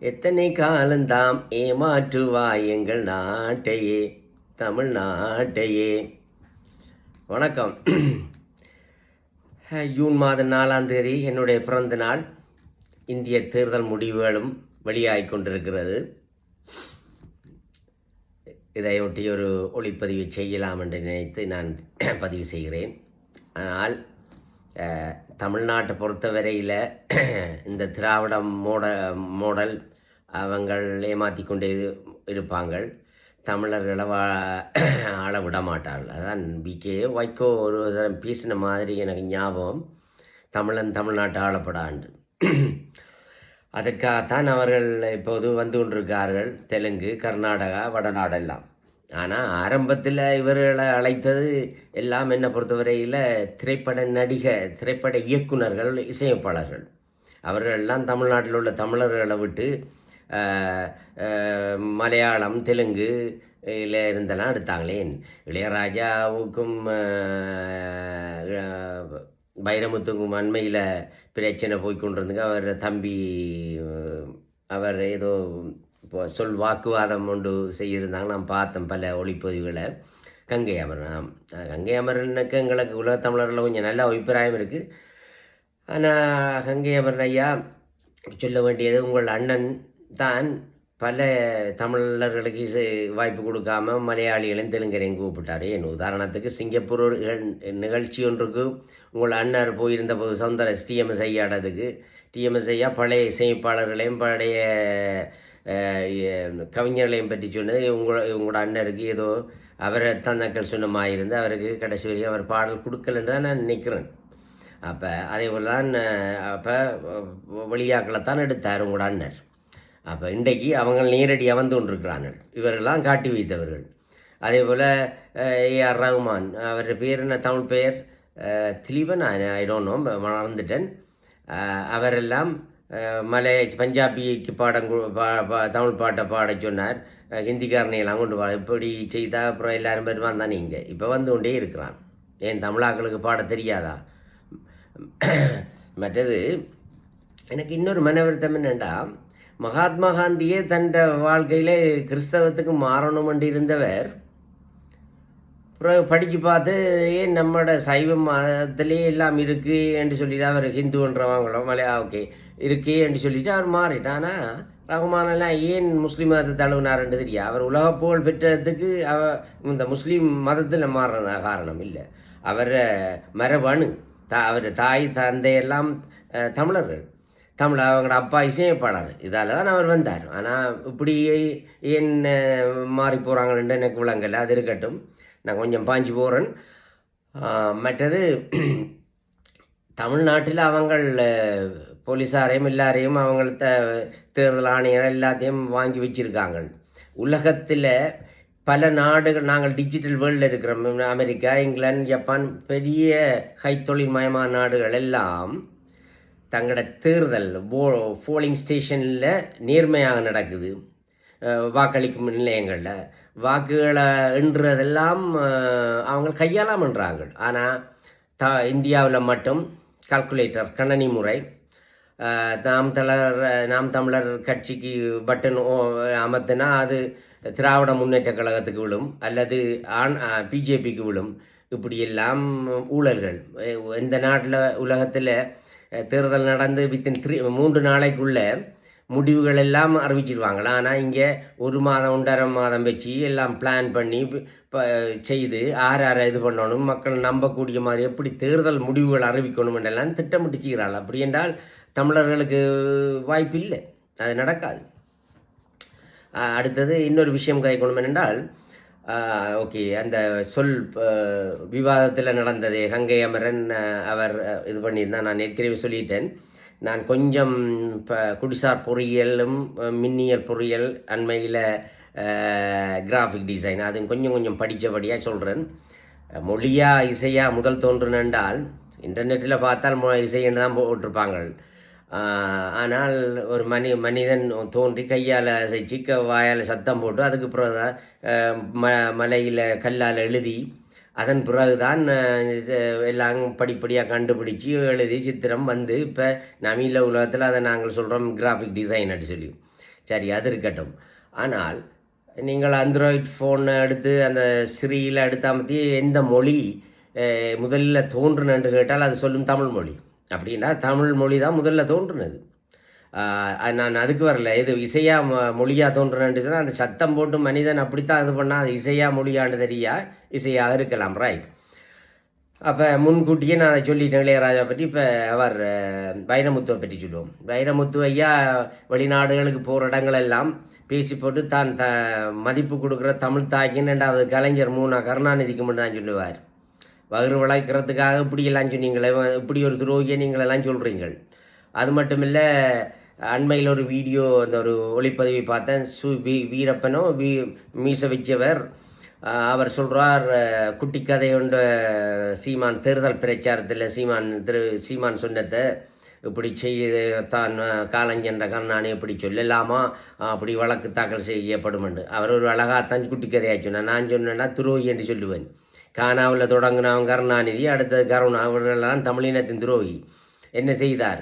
எத்தனை காலந்தாம் ஏமாற்றுவாய் எங்கள் நாட்டையே, தமிழ்நாட்டையே. வணக்கம். ஜூன் மாதம் 4ஆம் தேதி என்னுடைய பிறந்த நாள். இந்திய தேர்தல் முடிவுகளும் வெளியாகிக் கொண்டிருக்கிறது. இதையொட்டி ஒரு ஒளிப்பதிவு செய்யலாம் என்று நினைத்து நான் பதிவு செய்கிறேன். ஆனால் தமிழ்நாட்டை பொறுத்தவரையில் இந்த திராவிடம் மோடல் அவங்கள் ஏமாற்றி கொண்டே இருப்பாங்கள். தமிழர்களை ஆள விட மாட்டார்கள். அதான் பிகே வைகோ ஒரு பேசின மாதிரி எனக்கு ஞாபகம். தமிழ்நாட்டை ஆளப்படாண்டு. அதற்காகத்தான் அவர்கள் இப்போது வந்து கொண்டிருக்கார்கள். தெலுங்கு, கர்நாடகா, வடநாடெல்லாம். ஆனால் ஆரம்பத்தில் இவர்களை அழைத்தது எல்லாம் என்னை பொறுத்தவரையில் திரைப்பட இயக்குநர்கள், இசையமைப்பாளர்கள். அவர்களெல்லாம் தமிழ்நாட்டில் உள்ள தமிழர்களை விட்டு மலையாளம், தெலுங்கு இருந்தெல்லாம் எடுத்தாங்களேன். இளையராஜாவுக்கும் வைரமுத்துக்கும் அண்மையில் பிரச்சனை போய்கொண்டிருந்துங்க. அவர் தம்பி அவர் ஏதோ வாக்குவாதம் ஒன்று செய்யிருந்தாங்க. நான் பார்த்தேன் பல ஒளிப்பதிவுகளை. கங்கை அமரனுக்கு எங்களுக்கு உலக தமிழர்களில் கொஞ்சம் நல்ல அபிப்பிராயம் இருக்குது. ஆனால் கங்கை அமரன் ஐயா சொல்ல வேண்டியது, உங்கள் அண்ணன் தான் பல தமிழர்களுக்கு வாய்ப்பு கொடுக்காம மலையாளிகளையும் தெலுங்கரையும் கூப்பிட்டார். என் உதாரணத்துக்கு சிங்கப்பூர் நிகழ்ச்சி ஒன்றுக்கு உங்கள் அண்ணர் போயிருந்த போது சௌந்தர டிஎம்எஸ் ஐயாடதுக்கு ஐயா பழைய இசையமைப்பாளர்களையும் பழைய கவிஞர்களையும் பற்றி சொன்னது உங்களோட அண்ணருக்கு ஏதோ அவரை தன்னக்கள் சொன்னமாக இருந்து அவருக்கு கடைசி வரைக்கும் அவர் பாடல் கொடுக்கலன்னு தான் நான் நினைக்கிறேன். அப்போ அதே போல் தான் அப்போ வெளியாக்களைத்தான் எடுத்தார் உங்களோட அண்ணர். அப்போ இன்றைக்கு அவங்க நேரடியாக வந்து கொண்டிருக்கிறார்கள். இவர்களெல்லாம் காட்டி வைத்தவர்கள். அதே போல் ஏஆர் ரகுமான், அவர் பேர் என்ன, தமிழ் பெயர் திலீபன், ஐ டோன்ட் நோ, மறந்துட்டேன். அவரெல்லாம் பஞ்சாபிக்கு தமிழ் பாட்டை பாட சொன்னார். ஹிந்திக்காரனையெல்லாம் கொண்டு பாட இப்படி செய்தால் அப்புறம் எல்லாரும் பேர் வந்தான். நீங்கள் இப்போ வந்து கொண்டே இருக்கிறான். ஏன் தமிழாக்களுக்கு பாட தெரியாதா? மற்றது எனக்கு இன்னொரு மன வருத்தம் என்னென்னா, மகாத்மா காந்தியே தன் வாழ்க்கையில் கிறிஸ்தவத்துக்கு மாறணும் இருந்தவர் படித்து பார்த்து ஏன் நம்மளோட சைவ மதத்திலே எல்லாம் இருக்குது என்று சொல்லிட்டு அவர் ஹிந்துன்றவங்களோ ஓகே இருக்கே என்று சொல்லிட்டு அவர் மாறிட்டார். ஆனால் ரகுமானெல்லாம் ஏன் முஸ்லீம் மதத்தை தழுவினார்ன்றது தெரியாது. அவர் உலக புகழ் பெற்றதுக்கு இந்த முஸ்லீம் மதத்தில் மாறுறதா காரணம் இல்லை. அவரை மரபணு அவர் தாய் தந்தையெல்லாம் தமிழர்கள். அவங்களோட அப்பா இசையமைப்பாளர். இதால் தான் அவர் வந்தார். ஆனால் இப்படி ஏன் மாறி போகிறாங்கன்னு எனக்கு விளங்கலை. அது இருக்கட்டும், நான் கொஞ்சம் பாஞ்சு போகிறேன். மற்றது தமிழ்நாட்டில் அவங்கள் போலீஸாரையும் எல்லாரையும் அவங்கள தேர்தல் ஆணையர் எல்லாத்தையும் வாங்கி வச்சுருக்காங்க. உலகத்தில் பல நாடுகள், நாங்கள் டிஜிட்டல் வேர்ல்டில் இருக்கிறோம். அமெரிக்கா, இங்கிலாந்து, ஜப்பான், பெரிய கைத்தொழில் மயமான நாடுகள் எல்லாம் தங்களோட தேர்தல் போலிங் ஸ்டேஷனில் நேர்மையாக நடக்குது. வாக்களிக்கும் நிலையங்களில் வாக்குகளை எண்ணுறதெல்லாம் அவங்க கையாளாம பண்ணுறாங்க. ஆனால் இந்தியாவில் மட்டும் கால்குலேட்டர், கணனி முறை. நாம் தமிழர் கட்சிக்கு பட்டன் அமர்த்தினா அது திராவிட முன்னேற்ற கழகத்துக்கு விழும், அல்லது பிஜேபிக்கு விழும். இப்படியெல்லாம் ஊழல்கள் இந்த நாட்டில் உலகத்தில் தேர்தல் நடந்து வித்தின் 3 நாளைக்குள்ளே முடிவுகள் எல்லாம் அறிவிச்சிருவாங்களா. ஆனால் இங்கே 1 மாதம் 1.5 மாதம் வச்சு எல்லாம் பிளான் பண்ணி செய்து யாரை இது பண்ணணும், மக்கள் நம்பக்கூடிய மாதிரி எப்படி தேர்தல் முடிவுகள் அறிவிக்கணும் என்றெல்லாம் திட்டமிட்டு செய்கிறாள். அப்படி என்றால் தமிழர்களுக்கு வாய்ப்பு இல்லை, அது நடக்காது. அடுத்தது இன்னொரு விஷயம் கைக்கொள்ளும் என்றால், ஓகே, அந்த விவாதத்தில் நடந்தது. கங்கை அமரன் அவர் இது பண்ணியிருந்தால் நான் ஏற்கனவே சொல்லிட்டேன். நான் கொஞ்சம் குடிசார் பொறியியலும் மின்னியல் பொறியியல் அண்மையில் கிராஃபிக் டிசைன் அது கொஞ்சம் படித்தபடியாக சொல்கிறேன். மொழியா இசையா முதல் தோன்றுனென்றால் இன்டர்நெட்டில் பார்த்தால் இசைன்னு தான் போட்டிருப்பாங்க. ஆனால் ஒரு மனிதன் தோன்றி கையால் அசைச்சு வாயால் சத்தம் போட்டு அதுக்கு பிறகு தான் மலையில் கல்லால் எழுதி அதன் பிறகு தான் எல்லாம் படிப்படியாக கண்டுபிடிச்சி எழுதி சித்திரம் வந்து இப்போ நவீன உலகத்தில் அதை நாங்கள் சொல்கிறோம் கிராஃபிக் டிசைன் அப்படி சொல்லி. சரி, அது இருக்கட்டும். ஆனால் நீங்கள் ஆண்ட்ராய்ட் ஃபோனை எடுத்து அந்த ஸ்ரீயில் எடுத்தாமத்தி எந்த மொழி முதல்ல தோன்றுனு கேட்டால் அது சொல்லும் தமிழ் மொழி. அப்படின்னா தமிழ் மொழி தான் முதல்ல தோன்றுனது. நான் அதுக்கு வரல. இது இசையா மொழியாக தோன்றுனு சொன்னால் அந்த சத்தம் போட்டு மனிதன் அப்படித்தான் இது பண்ணால் அது இசையா மொழியாண்டு தெரியா, இசையாக இருக்கலாம். ரைட். அப்போ முன்கூட்டியே நான் அதை சொல்லிட்டேன் இளையராஜா பற்றி. இப்போ அவர் வைரமுத்துவை பற்றி சொல்லுவோம். வைரமுத்து ஐயா வெளிநாடுகளுக்கு போகிற இடங்களெல்லாம் பேசி போட்டு தான் மதிப்பு கொடுக்குற தமிழ் தாய்க்குன்னு 2வது கலைஞர் கருணாநிதிக்கு மட்டும் தான் சொல்லுவார். வயிறு வளர்க்குறதுக்காக இப்படியெல்லாம் சொன்னீங்களே, இப்படி ஒரு துரோகியை நீங்களெல்லாம் சொல்கிறீங்கள். அது மட்டும் இல்லை, அண்மையில் ஒரு வீடியோ அந்த ஒரு ஒளிப்பதிவை பார்த்தேன். வீரப்பனோ மீச வச்சவர் அவர் சொல்கிறார், குட்டி கதை ஒன்று சீமான் தேர்தல் பிரச்சாரத்தில் சீமான் சொன்னதை இப்படி செய்து தான் காலஞ்சென்ற கருணாநிதி இப்படி சொல்லலாமா, அப்படி வழக்கு தாக்கல் செய்யப்படும் என்று அவர் ஒரு அழகாத்தான் குட்டி கதையாக சொன்னார். நான் சொன்னேன்னா துரோகி என்று சொல்லுவேன். கானாவில் தொடங்கினவன் கருணாநிதி, அடுத்தது கருணா, அவர்களெல்லாம் தமிழினத்தின் துரோகி. என்ன செய்தார்?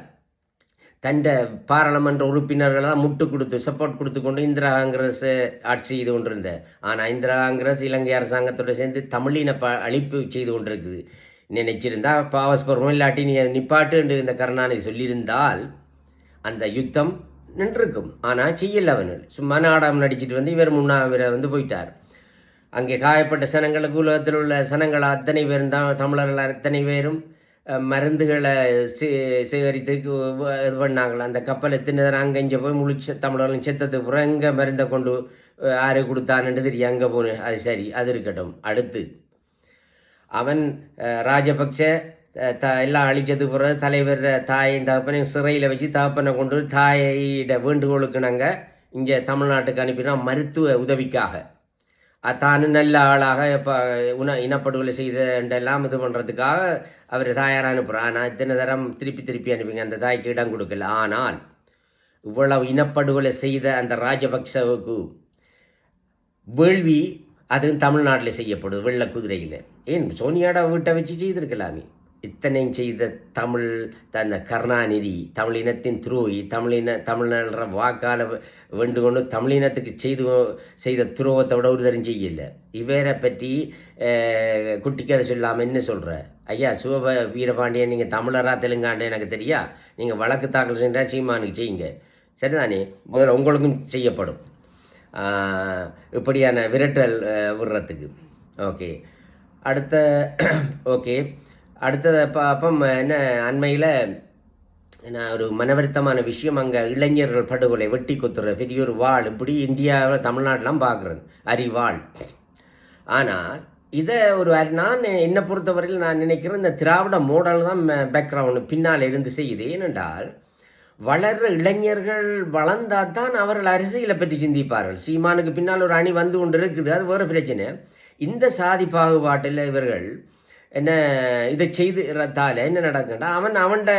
தண்ட பாராளுமன்ற உறுப்பினர்களெல்லாம் முட்டு கொடுத்து சப்போர்ட் கொடுத்து கொண்டு இந்திரா காங்கிரஸ் ஆட்சி செய்து கொண்டிருந்த. ஆனால் இந்திரா காங்கிரஸ் இலங்கை அரசாங்கத்தோடு சேர்ந்து தமிழின அழிப்பு செய்து கொண்டிருக்குது. நினைச்சிருந்தா பாவஸ்பரம் இல்லாட்டி நீ நிப்பாட்டு என்று இந்த கருணாநிதி சொல்லியிருந்தால் அந்த யுத்தம் நின்றுருக்கும். ஆனால் செய்யல. அவர்கள் சும்மா நாடகம் நடிச்சிட்டு வந்து இவர் முன்னாவரை போயிட்டார். அங்கே காயப்பட்ட சனங்களுக்கு உலகத்தில் உள்ள சனங்கள் அத்தனை பேரும் தான் தமிழர்கள் அத்தனை பேரும் மருந்துகளை சேகரித்து இது பண்ணாங்களா. அந்த கப்பல் எத்தனை அங்கே இங்கே போய் முழிச்ச தமிழர்களும் செத்ததுக்கு அப்புறம் எங்கே மருந்தை கொண்டு யாரு கொடுத்தான்னு தெரியும். அங்கே போகணும். அது சரி, அது இருக்கட்டும். அடுத்து அவன் ராஜபக்ச எல்லாம் அழிச்சதுக்கு பிறகு தலைவர் தாயை தகப்பனையும் சிறையில் வச்சு தகப்பனை கொண்டு தாயிட வேண்டுகோளுக்கு நாங்கள் இங்கே தமிழ்நாட்டுக்கு அனுப்பினோம் மருத்துவ உதவிக்காக. தானு நல்ல ஆளாக இப்போ இனப்படுகொலை செய்தெல்லாம் இது பண்ணுறதுக்காக அவர் தாயார் அனுப்புகிறார். ஆனால் இத்தனை தரம் திருப்பி அனுப்பிங்க, அந்த தாய்க்கு இடம் கொடுக்கல. ஆனால் இவ்வளவு இனப்படுகொலை செய்த அந்த ராஜபக்சவுக்கு வேள்வி அதுவும் தமிழ்நாட்டில் செய்யப்படுது, வெள்ள குதிரையில். ஏன் சோனியாட வீட்டை வச்சு செய்திருக்கலாமே. இத்தனையும் செய்த அந்த கருணாநிதி தமிழினத்தின் துரோகி, தமிழ்நல்ற வாக்கால் வேண்டு கொண்டு தமிழினத்துக்கு செய்த துரோகத்தை விட ஒரு தரம் செய்யலை. இவரை பற்றி குட்டிக்கதை சொல்லாமல் என்ன சொல்கிற ஐயா வீரபாண்டியன், நீங்கள் தமிழரா தெலுங்காண்ட எனக்கு தெரியா, நீங்கள் வழக்கு தாக்கல் செஞ்சால் சீமானுக்கு செய்யுங்க, சரிதானே? முதல்ல உங்களுக்கும் செய்யப்படும் இப்படியான விரட்டல் விடுறதுக்கு. அடுத்தது அப்போ என்ன அண்மையில் நான் ஒரு மனவருத்தமான விஷயம், அங்கே இளைஞர்கள் படுகொலை வெட்டி கொத்துற பெரிய ஒரு வாள் இப்படி இந்தியாவில் தமிழ்நாட்டிலாம் பார்க்குறேன், அரிவாள். ஆனால் இதை நான் என்னை பொறுத்தவரையில் நான் நினைக்கிறேன் இந்த திராவிட மாடல் தான் பேக்ரவுண்டு பின்னால் இருந்து செய்யுது. ஏனென்றால் வளர்கிற இளைஞர்கள் வளர்ந்தால் தான் அவர்கள் அரசியலை பற்றி சிந்திப்பார்கள். சீமானுக்கு பின்னால் ஒரு அணி வந்து கொண்டு இருக்குது, அது வேறு பிரச்சனை. இந்த சாதி பாகுபாட்டில் இவர்கள் என்ன இதை செய்துறதால என்ன நடக்குன்னா, அவன்கிட்ட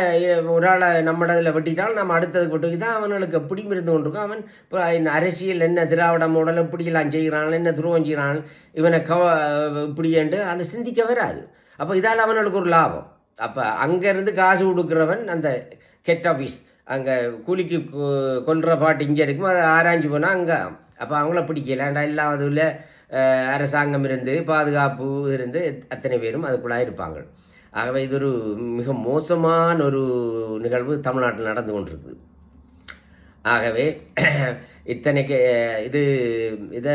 ஒரு ஆளை நம்ம இதில் வெட்டிட்டால் நம்ம அடுத்தது கொட்டுக்கு தான் அவனுக்கு எப்படியும் இருந்து கொண்டிருக்கும். அவன் அரசியல் என்ன திராவிட மாடல் இப்படியெல்லாம் செய்கிறான், என்ன துருவம் செய்கிறான், இவனை இப்படியேண்டு அதை சிந்திக்க வராது. அப்போ இதால் அவனுக்கு ஒரு லாபம். அப்போ அங்கேருந்து காசு கொடுக்குறவன் அந்த ஹெட் ஆஃபீஸ் அங்கே கூலிக்கு கொன்ற பாட்டு இங்கே இருக்கும், அதை ஆராய்ச்சி போனால் அங்கே அப்போ அவங்கள பிடிக்கலாண்டா இல்லாததில் அரசாங்கம் இருந்து பாதுகாப்பு இருந்து அத்தனை பேரும் அதுக்குள்ளாக இருப்பாங்க. ஆகவே இது ஒரு மிக மோசமான ஒரு நிகழ்வு தமிழ்நாட்டில் நடந்து கொண்டிருக்குது. ஆகவே இத்தனைக்கு இதை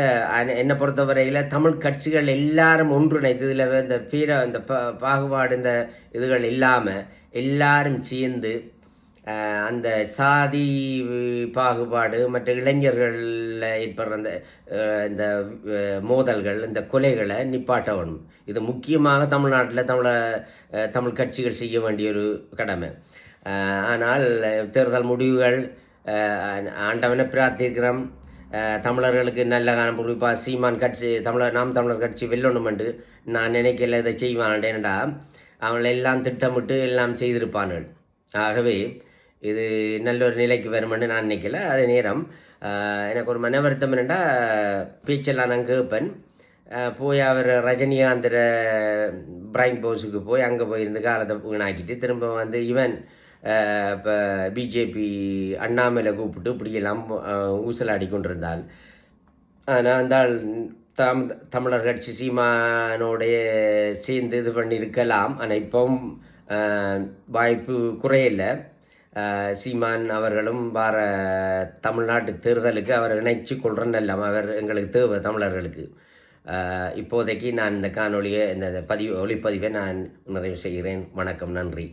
என்னை பொறுத்தவரையில் தமிழ் கட்சிகள் எல்லாரும் ஒன்றிணைத்து இதில் இந்த பாகுபாடு இந்த இதுகள் இல்லாமல் எல்லாரும் சேர்ந்து அந்த சாதி பாகுபாடு மற்ற இளைஞர்களில் ஏற்படுற இந்த மோதல்கள் இந்த கொலைகளை நிப்பாட்ட வேணும். இது முக்கியமாக தமிழ்நாட்டில் தமிழ் கட்சிகள் செய்ய வேண்டிய ஒரு கடமை. ஆனால் தேர்தல் முடிவுகள் ஆண்டவனை பிரார்த்திக்கிறோம், தமிழர்களுக்கு நல்ல காலம். குறிப்பாக சீமான் கட்சி நாம் தமிழர் கட்சி வெல்லணுமெண்டு நான் நினைக்கல, இதை செய்வான்டேன்டா அவங்கள எல்லாம் திட்டமிட்டு எல்லாம் செய்திருப்பார்கள். ஆகவே இது நல்ல ஒரு நிலைக்கு வருமென்னு நான் நினைக்கல. அதே நேரம் எனக்கு ஒரு மன வருத்தம் என்னென்னா, பேச்செல்லாம் நான் கேட்பேன். போய் அவர் ரஜினிகாந்திர பிரைன் போஸுக்கு போய் அங்கே போயிருந்து காலத்தை வீணாக்கிட்டு திரும்ப வந்து இவன் இப்போ பிஜேபி அண்ணாமலை கூப்பிட்டு இப்படியெல்லாம் ஊசலாடி கொண்டிருந்தால். ஆனால் அந்த தமிழர் கட்சி சீமானோடைய சேர்ந்து இது பண்ணியிருக்கலாம். ஆனால் இப்போவும் வாய்ப்பு குறையில்ல. சீமான் அவர்களும் வார தமிழ்நாட்டு தேர்தலுக்கு அவர் இணைச்சு கொள்றன்னெல்லாம் அவர் எங்களுக்கு தேவை தமிழர்களுக்கு. இப்போதைக்கு நான் இந்த காணொலியை இந்த ஒளிப்பதிவை நான் நிறைவு செய்கிறேன். வணக்கம், நன்றி.